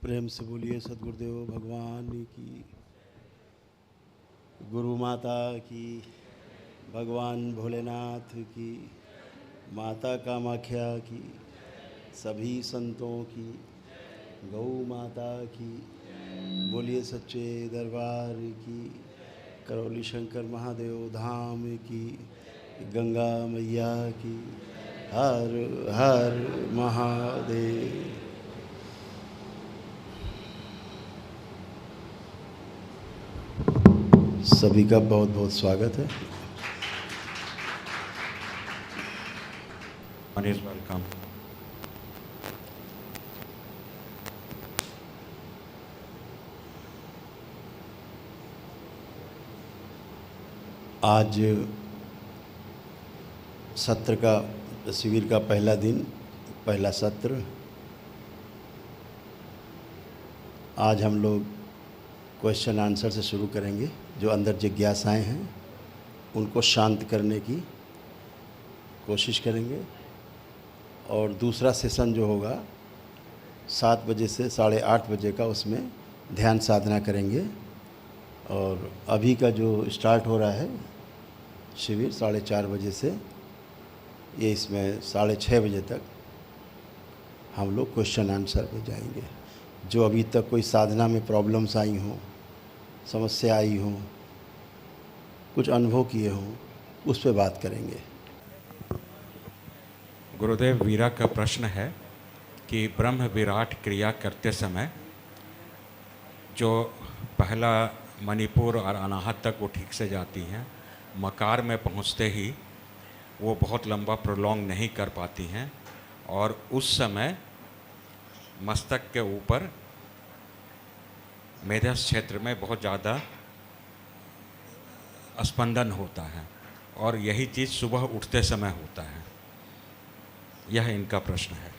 प्रेम से बोलिए सद्गुरुदेव भगवान की, गुरु माता की, भगवान भोलेनाथ की, माता कामाख्या की, सभी संतों की, गौ माता की, बोलिए सच्चे दरबार की, करौली शंकर महादेव धाम की, गंगा मैया की, हर हर महादेव। सभी का बहुत बहुत स्वागत है। वेलकम। आज सत्र का शिविर का पहला दिन, पहला सत्र। आज हम लोग क्वेश्चन आंसर से शुरू करेंगे। जो अंदर जिज्ञासाएं हैं उनको शांत करने की कोशिश करेंगे। और दूसरा सेशन जो होगा 7 बजे से 8:30 बजे का, उसमें ध्यान साधना करेंगे। और अभी का जो स्टार्ट हो रहा है शिविर 4:30 बजे से, ये इसमें 6:30 बजे तक हम लोग क्वेश्चन आंसर पे जाएंगे। जो अभी तक कोई साधना में प्रॉब्लम्स आई हों, समस्या आई हों, कुछ अनुभव किए हों, उस पे बात करेंगे। गुरुदेव, वीरा का प्रश्न है कि ब्रह्म विराट क्रिया करते समय जो पहला मणिपुर और अनाहत तक वो ठीक से जाती हैं, मकार में पहुंचते ही वो बहुत लंबा प्रोलॉन्ग नहीं कर पाती हैं, और उस समय मस्तक के ऊपर मेधस क्षेत्र में बहुत ज़्यादा स्पंदन होता है, और यही चीज़ सुबह उठते समय होता है। यह इनका प्रश्न है।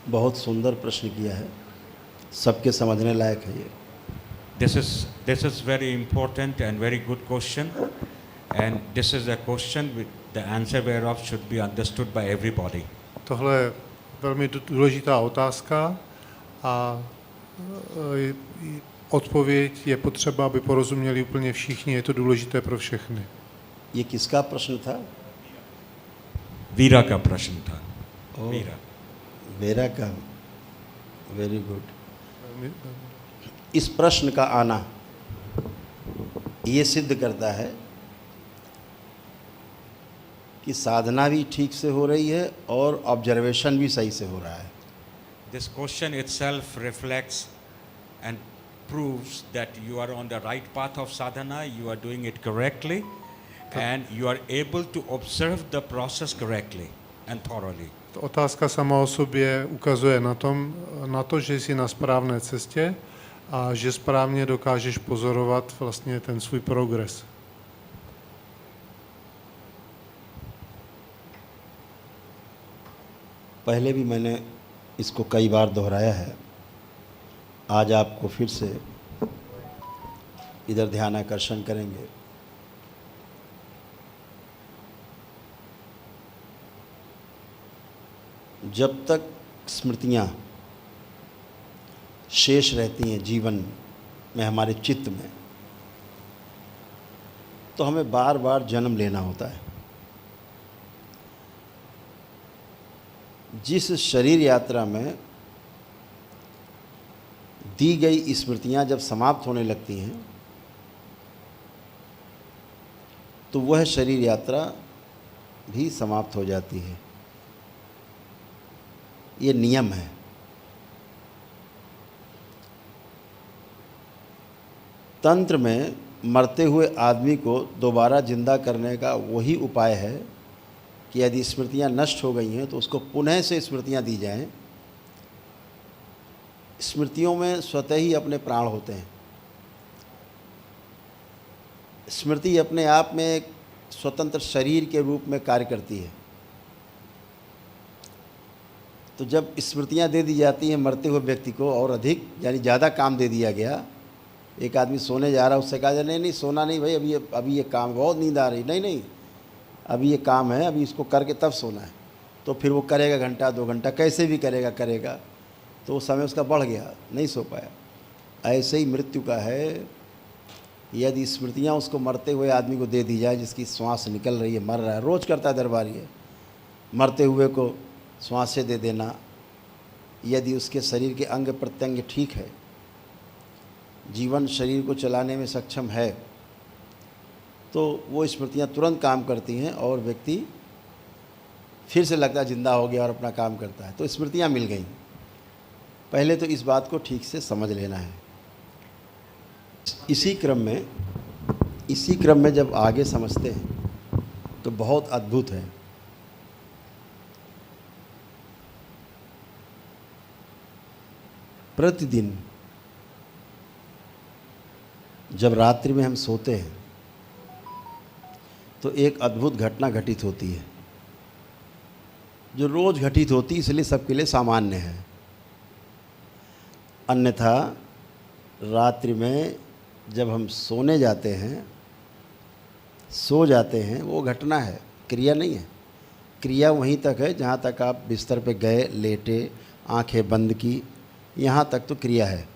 बहुत सुंदर प्रश्न किया है, सबके समझने लायक है ये। This is very important and very good question, and this is a question with the answer whereof should be understood by everybody. Tohle je velmi důležitá otázka a odpověď je potřeba, aby porozuměli úplně všichni, je to důležité pro všechny. ये किसका प्रश्न था? वीरा का प्रश्न था। ओह, वीरा। मेरा का। Very good. Velmi- इस प्रश्न का आना ये सिद्ध करता है कि साधना भी ठीक से हो रही है और ऑब्जर्वेशन भी सही से हो रहा है। This question itself reflects and proves that you are on the right path of sadhana, you are doing it correctly, and you are able to observe the process correctly and thoroughly. Ta otázka sama o sobě ukazuje na to, že jsi na správné cestě a že správně dokážeš pozorovat vlastně ten svůj progres. पहले भी मैंने इसको कई बार दोहराया है, आज आपको फिर से इधर ध्यान आकर्षण करेंगे। जब तक स्मृतियाँ शेष रहती हैं जीवन में, हमारे चित्त में, तो हमें बार बार जन्म लेना होता है। जिस शरीर यात्रा में दी गई स्मृतियाँ जब समाप्त होने लगती हैं, तो वह शरीर यात्रा भी समाप्त हो जाती है। ये नियम है। तंत्र में मरते हुए आदमी को दोबारा जिंदा करने का वही उपाय है कि यदि स्मृतियाँ नष्ट हो गई हैं तो उसको पुनः से स्मृतियाँ दी जाएं। स्मृतियों में स्वतः ही अपने प्राण होते हैं। स्मृति अपने आप में एक स्वतंत्र शरीर के रूप में कार्य करती है। तो जब स्मृतियाँ दे दी जाती हैं मरते हुए व्यक्ति को और अधिक यानी ज़्यादा काम दे दिया गया, एक आदमी सोने जा रहा है, उससे कहा जाए नहीं सोना नहीं भाई, अभी ये काम, बहुत नींद आ रही, नहीं अभी ये काम है, अभी इसको करके तब सोना है। तो फिर वो करेगा घंटा 2 घंटा, कैसे भी करेगा, तो वो समय उसका बढ़ गया, नहीं सो पाया। ऐसे ही मृत्यु का है, यदि स्मृतियाँ उसको मरते हुए आदमी को दे दी जाए, जिसकी श्वास निकल रही है, मर रहा है, रोज़ करता है दरबारी है, मरते हुए को श्वासें दे देना, यदि उसके शरीर के अंग प्रत्यंग ठीक है, जीवन शरीर को चलाने में सक्षम है, तो वो स्मृतियाँ तुरंत काम करती हैं और व्यक्ति फिर से लगता है जिंदा हो गया और अपना काम करता है। तो स्मृतियाँ मिल गई। पहले तो इस बात को ठीक से समझ लेना है। इसी क्रम में जब आगे समझते हैं तो बहुत अद्भुत है। प्रतिदिन जब रात्रि में हम सोते हैं तो एक अद्भुत घटना घटित होती है, जो रोज़ घटित होती है, इसलिए सबके लिए सामान्य है। अन्यथा रात्रि में जब हम सोने जाते हैं, सो जाते हैं, वो घटना है, क्रिया नहीं है। क्रिया वहीं तक है जहाँ तक आप बिस्तर पे गए, लेटे, आंखें बंद की, यहाँ तक तो क्रिया है।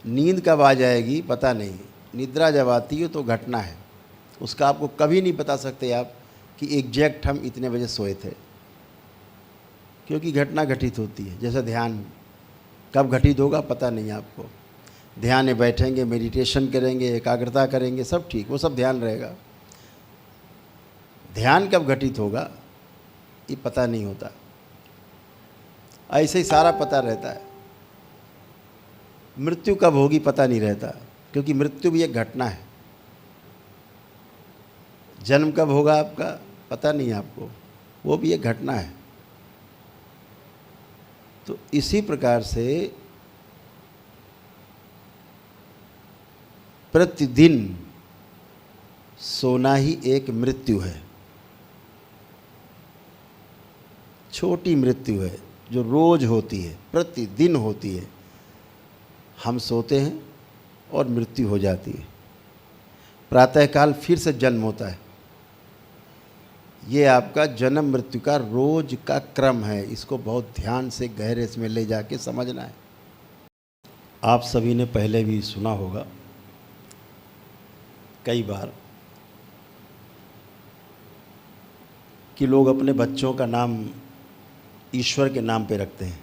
नींद कब आ जाएगी पता नहीं, निद्रा जब आती है तो घटना है। उसका आपको कभी नहीं बता सकते आप कि एग्जैक्ट हम इतने बजे सोए थे, क्योंकि घटना घटित होती है। जैसे ध्यान कब घटित होगा पता नहीं आपको। ध्यान में बैठेंगे, मेडिटेशन करेंगे, एकाग्रता करेंगे, सब ठीक, वो सब ध्यान रहेगा। ध्यान कब घटित होगा ये पता नहीं होता। ऐसे ही सारा पता रहता है। मृत्यु कब होगी पता नहीं रहता, क्योंकि मृत्यु भी एक घटना है। जन्म कब होगा आपका पता नहीं आपको, वो भी एक घटना है। तो इसी प्रकार से प्रतिदिन सोना ही एक मृत्यु है, छोटी मृत्यु है जो रोज होती है, प्रतिदिन होती है। हम सोते हैं और मृत्यु हो जाती है, प्रातःकाल फिर से जन्म होता है। ये आपका जन्म मृत्यु का रोज का क्रम है। इसको बहुत ध्यान से गहरे इसमें ले जाके समझना है। आप सभी ने पहले भी सुना होगा कई बार कि लोग अपने बच्चों का नाम ईश्वर के नाम पे रखते हैं,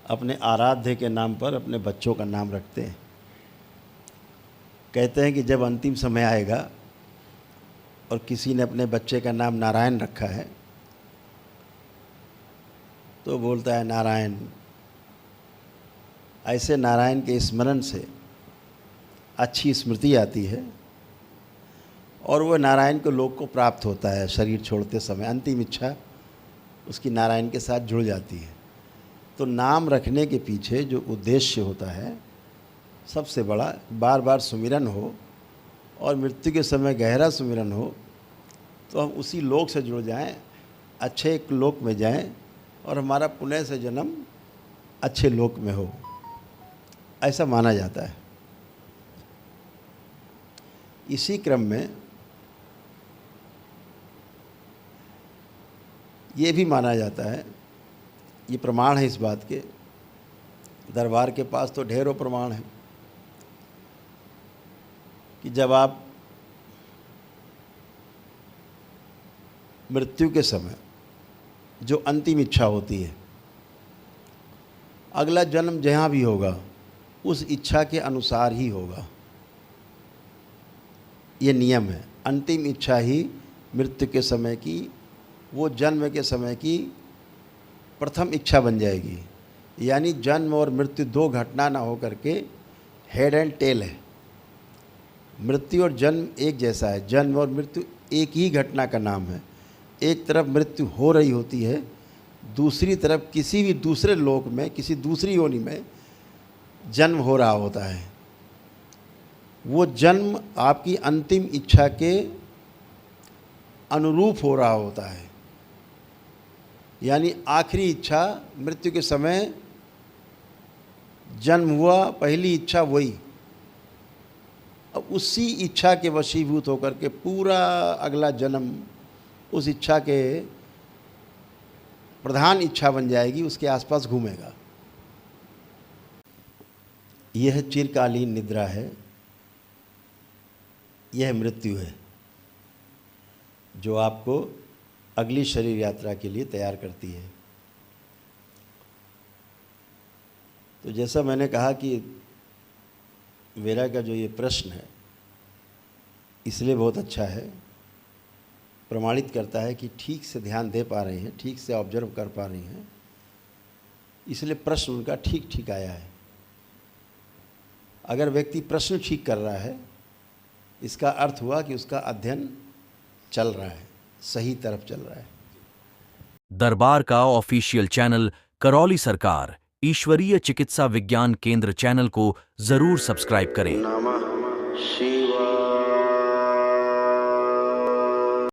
अपने आराध्य के नाम पर अपने बच्चों का नाम रखते हैं। कहते हैं कि जब अंतिम समय आएगा और किसी ने अपने बच्चे का नाम नारायण रखा है तो बोलता है नारायण। ऐसे नारायण के स्मरण से अच्छी स्मृति आती है और वो नारायण को लोग को प्राप्त होता है। शरीर छोड़ते समय अंतिम इच्छा उसकी नारायण के साथ जुड़ जाती है। तो नाम रखने के पीछे जो उद्देश्य होता है सबसे बड़ा, बार बार सुमिरन हो और मृत्यु के समय गहरा सुमिरन हो तो हम उसी लोक से जुड़ जाएं, अच्छे एक लोक में जाएं और हमारा पुनः से जन्म अच्छे लोक में हो, ऐसा माना जाता है। इसी क्रम में ये भी माना जाता है, ये प्रमाण है इस बात के, दरबार के पास तो ढेरों प्रमाण हैं कि जब आप मृत्यु के समय जो अंतिम इच्छा होती है, अगला जन्म जहाँ भी होगा उस इच्छा के अनुसार ही होगा। ये नियम है। अंतिम इच्छा ही मृत्यु के समय की, वो जन्म के समय की प्रथम इच्छा बन जाएगी। यानी जन्म और मृत्यु दो घटना ना हो करके हेड एंड टेल है। मृत्यु और जन्म एक जैसा है, जन्म और मृत्यु एक ही घटना का नाम है। एक तरफ मृत्यु हो रही होती है, दूसरी तरफ किसी भी दूसरे लोक में, किसी दूसरी योनि में जन्म हो रहा होता है। वो जन्म आपकी अंतिम इच्छा के अनुरूप हो रहा होता है। यानी आखिरी इच्छा, मृत्यु के समय जन्म हुआ, पहली इच्छा वही। अब उसी इच्छा के वशीभूत होकर के पूरा अगला जन्म उस इच्छा के प्रधान इच्छा बन जाएगी, उसके आसपास घूमेगा। यह चिरकालीन निद्रा है, यह मृत्यु है जो आपको अगली शरीर यात्रा के लिए तैयार करती है। तो जैसा मैंने कहा कि मेरा का जो ये प्रश्न है इसलिए बहुत अच्छा है, प्रमाणित करता है कि ठीक से ध्यान दे पा रहे हैं, ठीक से ऑब्जर्व कर पा रही हैं, इसलिए प्रश्न उनका ठीक ठीक आया है। अगर व्यक्ति प्रश्न ठीक कर रहा है, इसका अर्थ हुआ कि उसका अध्ययन चल रहा है, सही तरफ चल रहा है। दरबार का ऑफिशियल चैनल करौली सरकार ईश्वरीय चिकित्सा विज्ञान केंद्र चैनल को जरूर सब्सक्राइब करें। नमः शिवाय।